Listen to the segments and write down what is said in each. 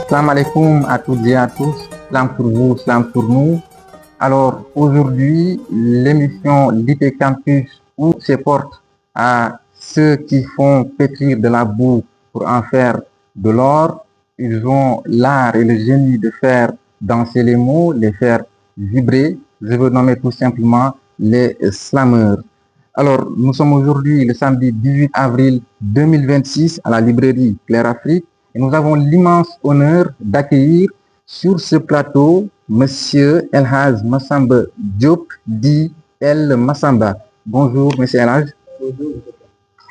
Salam alaikum à toutes et à tous. Salam pour vous, salam pour nous. Alors aujourd'hui, l'émission l'IT Campus ouvre ses portes à ceux qui font pétrir de la boue pour en faire de l'or. Ils ont l'art et le génie de faire danser les mots, les faire vibrer. Je veux nommer tout simplement les slameurs. Alors, nous sommes aujourd'hui le samedi 18 avril 2026 à la librairie Claire Afrique et nous avons l'immense honneur d'accueillir sur ce plateau Monsieur Elhaj Massamba Diop, dit El Massamba. Bonjour, Monsieur Elhaj. Bonjour.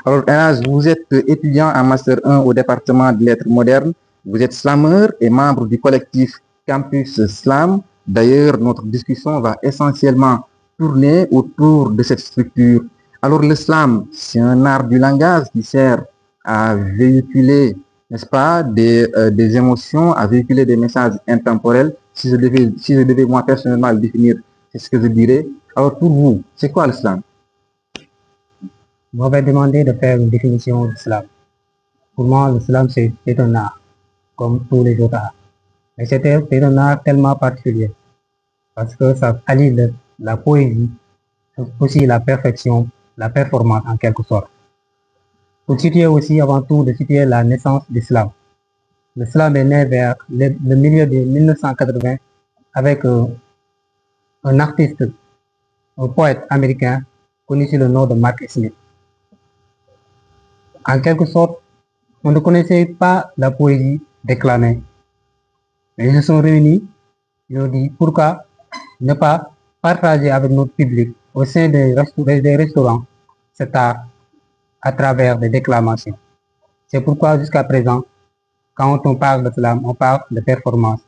Alors, Elhaj, vous êtes étudiant en Master 1 au département de lettres modernes. Vous êtes slameur et membre du collectif Campus Slam. D'ailleurs, notre discussion va essentiellement tourner autour de cette structure. Alors, le slam, c'est un art du langage qui sert à véhiculer, n'est-ce pas, des émotions, à véhiculer des messages intemporels. Si je devais moi personnellement le définir, c'est ce que je dirais. Alors, pour vous, c'est quoi le slam? Vous m'avez demandé de faire une définition du slam. Pour moi, le slam, c'est un art, comme tous les autres arts. Mais c'est un art tellement particulier, parce que ça allie la poésie, aussi la perfection, la performance en quelque sorte. Pour situer aussi, avant tout, de situer la naissance du slam. Le slam est né vers le milieu de 1980 avec un artiste, un poète américain connu sous le nom de Mark Smith. En quelque sorte, on ne connaissait pas la poésie déclamée. Mais ils se sont réunis, ils ont dit pourquoi ne pas partager avec notre public au sein des restaurants cet art à travers des déclamations. C'est pourquoi jusqu'à présent, quand on parle de slam, on parle de performance.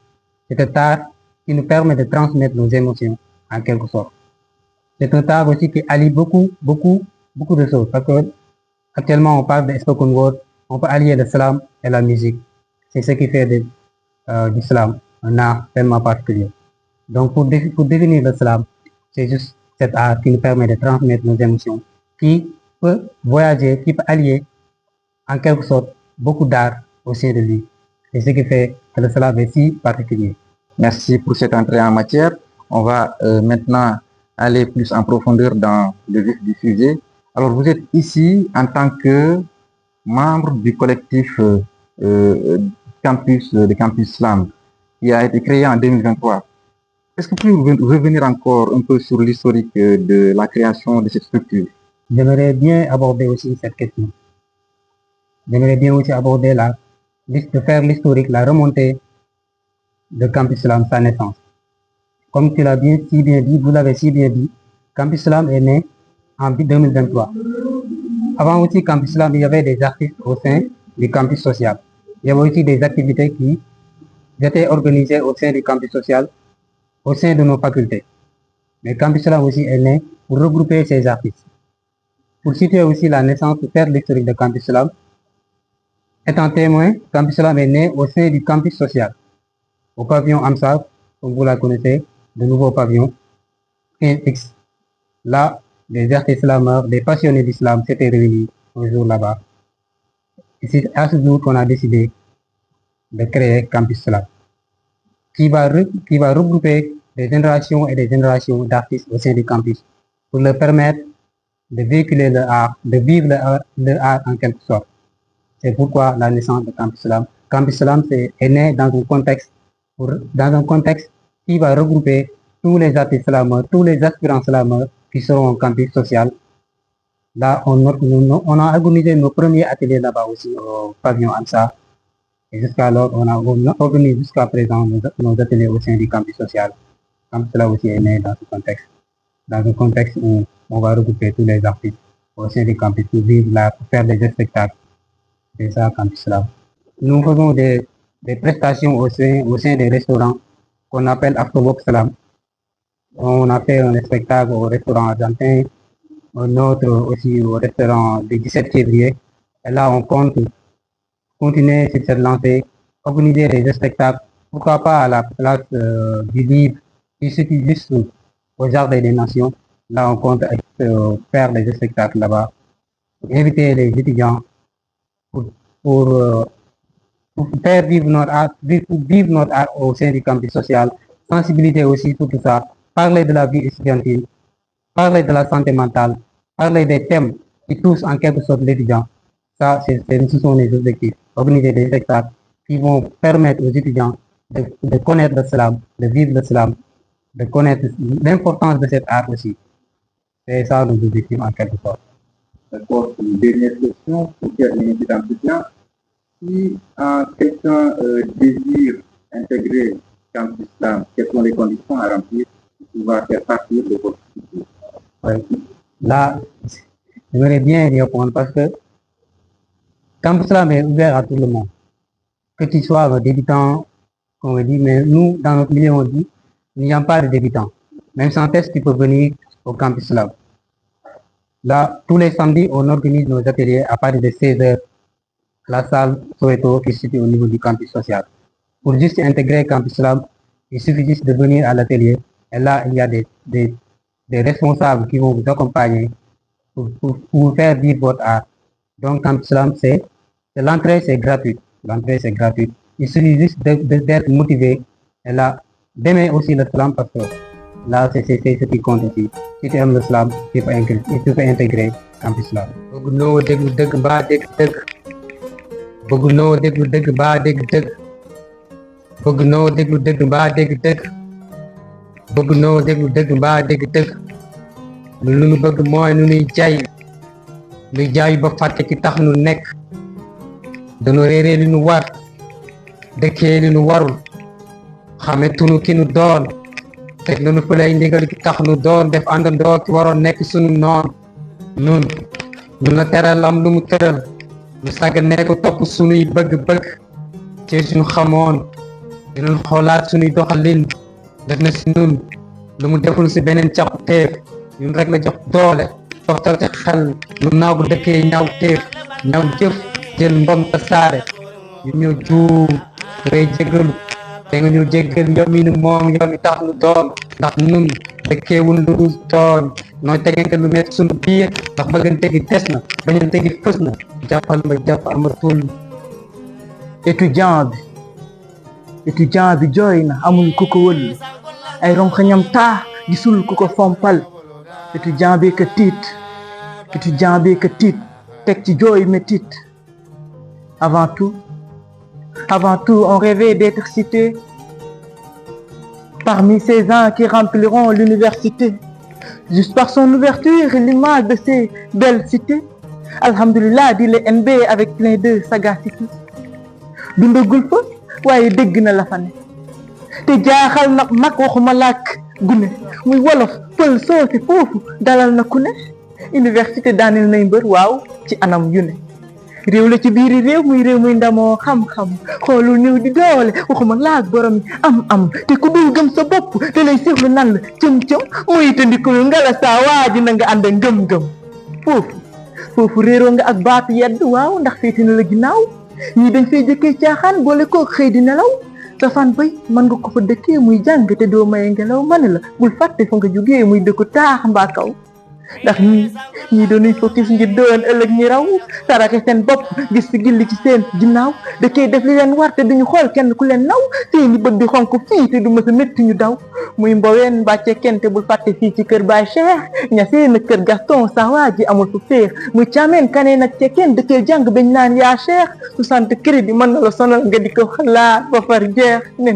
C'est un art qui nous permet de transmettre nos émotions en quelque sorte. C'est un art aussi qui allie beaucoup de choses. Parce que actuellement, on parle de spoken word, on peut allier le slam et la musique. C'est ce qui fait du slam un art tellement particulier. Donc, pour définir le slam, c'est juste cet art qui nous permet de transmettre nos émotions, qui peut voyager, qui peut allier en quelque sorte beaucoup d'art au sein de lui. C'est ce qui fait que le slam est si particulier. Merci pour cette entrée en matière. On va maintenant aller plus en profondeur dans le vif du sujet. Alors, vous êtes ici en tant que membre du collectif de Campus Slam, qui a été créé en 2023. Est-ce que vous pouvez revenir encore un peu sur l'historique de la création de cette structure? J'aimerais bien aborder aussi cette question. J'aimerais bien aussi aborder de faire l'historique, la remontée de Campus Slam, sa naissance. Comme tu l'as si bien dit, vous l'avez si bien dit, Campus Slam est né en 2023. Avant aussi Campus Slam, il y avait des artistes au sein du campus social. Il y avait aussi des activités qui étaient organisées au sein du campus social, au sein de nos facultés. Mais Campus Slam aussi est né pour regrouper ces artistes. Pour situer aussi la naissance, pour faire l'historique de Campus Slam, étant témoin, Campus Slam est né au sein du campus social, au pavillon Amsab, comme vous la connaissez, de nouveaux pavillons, X. Là, des artistes slameurs, des passionnés d'islam s'étaient réunis un jour là-bas. Et c'est à ce jour qu'on a décidé de créer Campus Slam, qui va regrouper des générations et des générations d'artistes au sein du campus pour leur permettre de véhiculer leur art, de vivre leur art en quelque sorte. C'est pourquoi la naissance de Campus Slam. Campus Slam est né dans un contexte qui va regrouper tous les artistes slameurs, tous les aspirants slameurs qui seront au campus social. Là, on a organisé nos premiers ateliers là-bas aussi au pavillon AMSA. Et jusqu'alors, on organise jusqu'à présent nos ateliers au sein du campus social. Campus Slam aussi est né dans un contexte où on va regrouper tous les artistes au sein du campus pour vivre là, pour faire des spectacles. C'est ça, Campus Slam. Nous faisons des prestations au sein des restaurants qu'on appelle Afterwork Slam. On a fait un spectacle au restaurant argentin, un autre aussi au restaurant du 17 février. Et là, on compte continuer sur cette lancée, organiser des spectacles, pourquoi pas à la place du livre, qui se situe juste au Jardin des Nations. Là, on compte faire des spectacles là-bas, inviter les étudiants pour pour faire vivre notre art, pour vivre notre art au sein du campus social, sensibiliser aussi pour tout ça, parler de la vie étudiantine, parler de la santé mentale, parler des thèmes qui touchent en quelque sorte l'étudiant. Ça, ce sont les objectifs. Organiser des spectacles qui vont permettre aux étudiants de connaître l'islam, de vivre l'islam, de connaître l'importance de cet art aussi. C'est ça nos objectifs en quelque sorte. D'accord. Une dernière question pour terminer cet entretien. Si quelqu'un désire intégrer Campus Islam, quelles sont les conditions à remplir pour pouvoir faire partie de votre structure? Ouais. Là, j'aimerais bien y répondre parce que Campus Islam est ouvert à tout le monde. Que tu sois un débutant, on me dit, mais nous, dans notre milieu, on dit, il n'y a pas de débutant. Même sans test, tu peux venir au Campus Islam. Là, tous les samedis, on organise nos ateliers à partir de 16h. La salle Soweto qui se situe au niveau du campus social. Pour juste intégrer Campus Islam, il suffit juste de venir à l'atelier. Et là, il y a des responsables qui vont vous accompagner pour faire vivre votre art. Donc, Campus Islam, l'entrée, c'est gratuite. L'entrée, c'est gratuite. Il suffit juste d'être motivé. Et là, d'aimer aussi l'islam parce que là, c'est ce qui compte ici. Si tu aimes l'islam, tu peux intégrer Campus Islam. bëgg noo déglu dëgg mbaa dégg dëgg bëgg noo déglu dëgg mbaa dégg dëgg bëgg noo déglu dëgg mbaa dégg dëgg lu nu bëgg mooy nu nuy jaay luy jaay ba fàtte ki tax nu nekk dañu réeree li nu war dëkkee li nu warul xame tunu ki nu doon teg nanu fëlay ndigal ki tax nu doon def àndandoo ki waroon nekk sunu noon nun la teral am lu mu tëral ñu sàggane ko topp sunuy bëgg-bëgg ci suñu xamoon dinañ xoolaat sunuy doxalin def na si nun lu mu deful si beneen càqu teef ñun rek la jox doole toftal ci xel lu naaw bu dëkkee ñaaw teef ñaaw jëf jël mbom ta saare ñu ñëw juum ngay jéggalu te nga ñu jéggal yow mi nu moom yow mi tax nu doon ndax nun dëkkeewul lu dul tooñ nooy tegante lu metti sunu biir ndax bëggante gi des na bañante gi fës na jàppal ma jàpp amatul étudiant bi jooy na amul ku ko wëll ay ronxañam taa gisul ku ko fompal étudiant bi ka tiit teg ci jooy métit avant tout on rêvait d'être cité parmi ces gens qui rempliront l'université juste par son ouverture l'image de ces belles cités alhamdulillah dit le NB avec plein de sagacité dundagul fa waaye dégg na la fa ne te jaaxal na mag waxuma làkk gune muy wolof pël soose foofu dalal na ku ne université daanil nay mbër waaw ci anam yu ne réew la ci biiri réew muy ndamoo xam-xam xoolul ñëw di doole waxuma laag borom am te ku dul gëm sa bopp te lay sirlu nan la cëm-cëm muy tandikul nga la saa waaji na nga ànd ngëm-ngëm foofu réeroo nga ak baatu yedd waaw ndax féeti na la ginnaaw ñii dañ fay jëkkee caaxaan boole koo xëy di nelaw sa fan bay mën nga ko fa dëkkee muy jàng te doo maye ngelaw ma ne la bul fàtte fa nga jógee muy dëkku taax mbaa kaw ndax ñii dañuy focus ngir doon ëllëg ñi raw saraxe seen bopp gis si gilli ci seen ginnaaw dëkkee def li leen war te duñu xool kenn ku leen naw seeni bët di xonk fii te du mësa métti ñu daw muy mboween mbàcce kenn te bul fàtte fii ci kër Baay Cheikh ñasee na kër Gaston sa waa ji amul fu féex muy caameen kaneen ak cekkeen dëkkee jàng bañ naan yaa Cheikh 60 crédit mën na la sonal nga di ko xalaat ba far jeex ne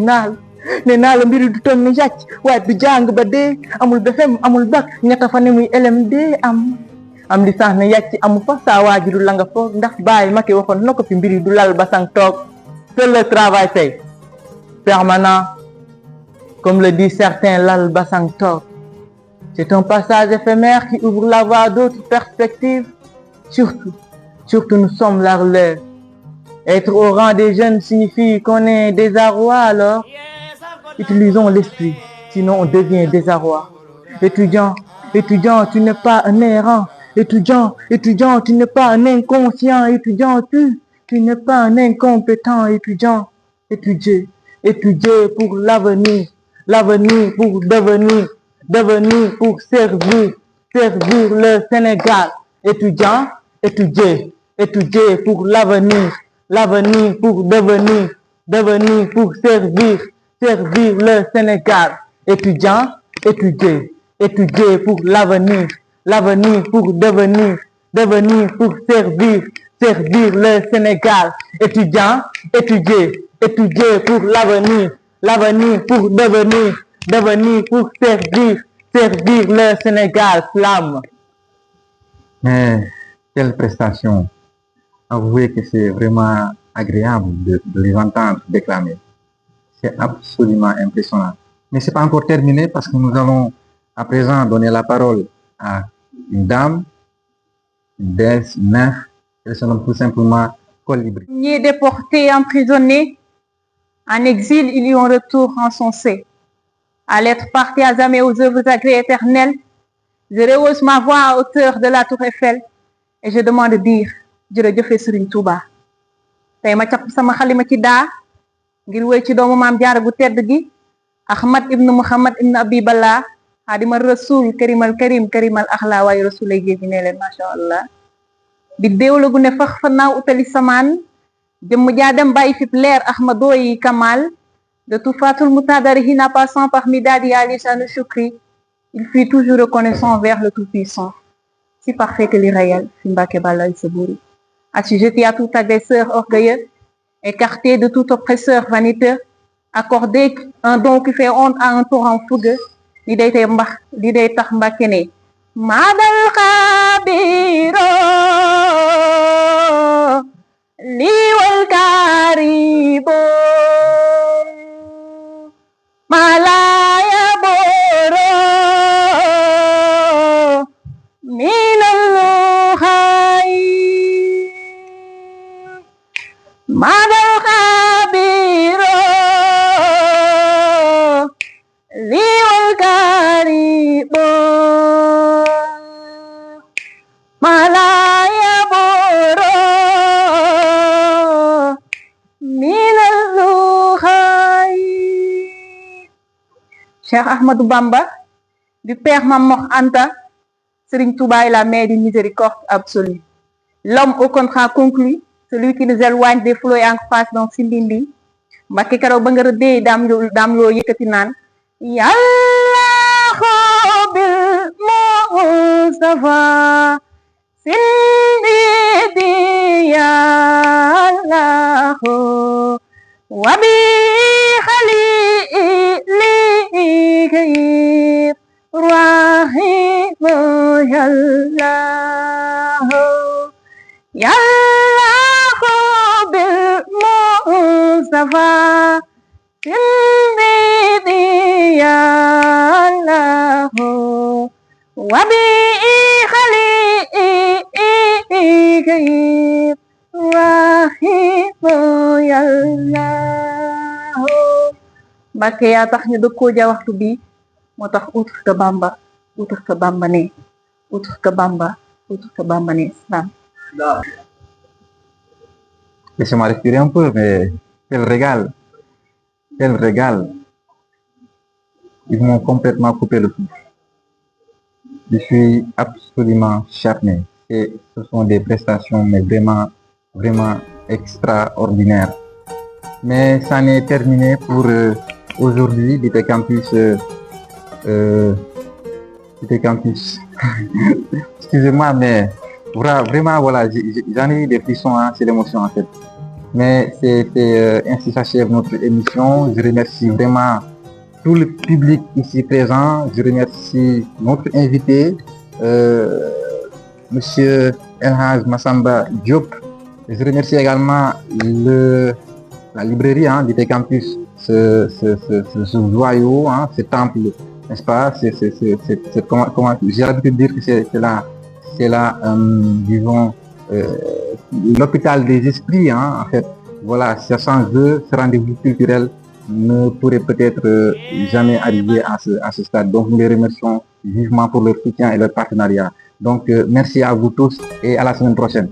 naa la mbiri du toll ni yàcc waaye du jàng ba dee amul BFEM amul bac ñetta fa ne muy LMD am licence ne yàcc amu fa saa waaju du la nga foog ndax bàyyi Macky waxoon na ko fi mbiri du lal ba sang toog seul le travail fait permanent comme le dit certains lal ba sang toog c'est un passage éphémère qui ouvre la voie à d'autres perspectives surtout nous sommes la relève être au rang des jeunes signifie qu'on est désarroi alors utilisons l'esprit, sinon on devient désarroi. Étudiant, tu n'es pas un errant. Étudiant, tu n'es pas un inconscient. Étudiant, tu n'es pas un incompétent. Étudiant, étudier pour l'avenir pour devenir pour servir le Sénégal. Étudiant, étudier pour l'avenir l'avenir pour devenir, devenir pour servir, servir le Sénégal. Étudiants, étudier, étudier pour l'avenir, l'avenir pour devenir, devenir pour servir, servir le Sénégal. Étudiants, étudier, étudier pour l'avenir, l'avenir pour devenir, devenir pour servir, servir le Sénégal. Flamme. Mais quelle prestation! Avouez que c'est vraiment agréable de les entendre déclamer. C'est absolument impressionnant. Mais ce n'est pas encore terminé parce que nous allons à présent donner la parole à une dame, une déesse, une nymphe. Elle se nomme tout simplement Colibri. Ni déportés, emprisonnés, en exil, il y a un retour encensé. À l'être parti à jamais aux œuvres agréées éternelles, je rehausse ma voix à hauteur de la tour Eiffel et je demande de dire jërëjëf Serigne Touba. Tey ma capp sama xalima ci daa ngir wéy ci doomu maam jaara gu tedd gi Ahmad ibnu Muhammad ibnu Abiballah xaadima rasul karimal karim karimal axla waaye rasulay géej gi ne leen macha allah bi déewla gu ne fax fa naaw utali samaan jëmm jaa dem bàyyi fip leer ahmadoo yi kamal de tout fatul mutadarihi n'a passant par midadi ali shanu shukri il fut toujours reconnaissant vers le Tout-Puissant, si parfait que l'irréel, Simbake Bala Iseburi. Assujetti à tout agresseur orgueilleux, écarté de tout oppresseur vaniteux, accordé un don qui fait honte à un torrent fougueux, l'idée tax Mbàkke ne Madal Khabiro liwal karibo malaya boro minal khay Madal Khabiro liwal karibo malaya boro minal khay. Cheikh Ahmadou Bamba, du Père Mamor Anta, Serigne Touba est la mère d'une miséricorde absolue. L'homme au contrat conclu, celui qui nous éloigne des flots et en face dans Sindindi. Mbacké keroog ba nga rëddee daam loo yëkkati naan Yàlla bil Mustafa Sindidi Yàlla wa bi Khalili Rahim Yàlla bil Mustafa Sindidi Yàlla wa bi Khalili Rahim Yàlla. Mbacké yaa tax ñu dëkkoo ja waxtu bi moo tax utur ka Bamba ne utur ka Bamba ne Islam. Laissez-moi respirer un peu, mais quel régal! Quel régal! Ils m'ont complètement coupé le souffle. Je suis absolument charmé. Et ce sont des prestations, mais vraiment, vraiment extraordinaires. Mais ça n'est terminé pour aujourd'hui, l'IT Campus. Excusez-moi, mais vraiment, voilà, j'en ai eu des frissons, hein, c'est l'émotion en fait. Mais c'est ainsi s'achève notre émission. Je remercie vraiment tout le public ici présent. Je remercie notre invité, Monsieur El Hadj Massamba Diop. Je remercie également la librairie d'IT Campus, ce joyau, ce temple, n'est-ce pas? Comment j'ai l'habitude de dire que c'est là, disons, l'hôpital des esprits, en fait. Voilà, sans eux, ce rendez-vous culturel ne pourrait peut-être jamais arriver à ce stade. Donc, nous les remercions vivement pour leur soutien et leur partenariat. Donc, merci à vous tous et à la semaine prochaine.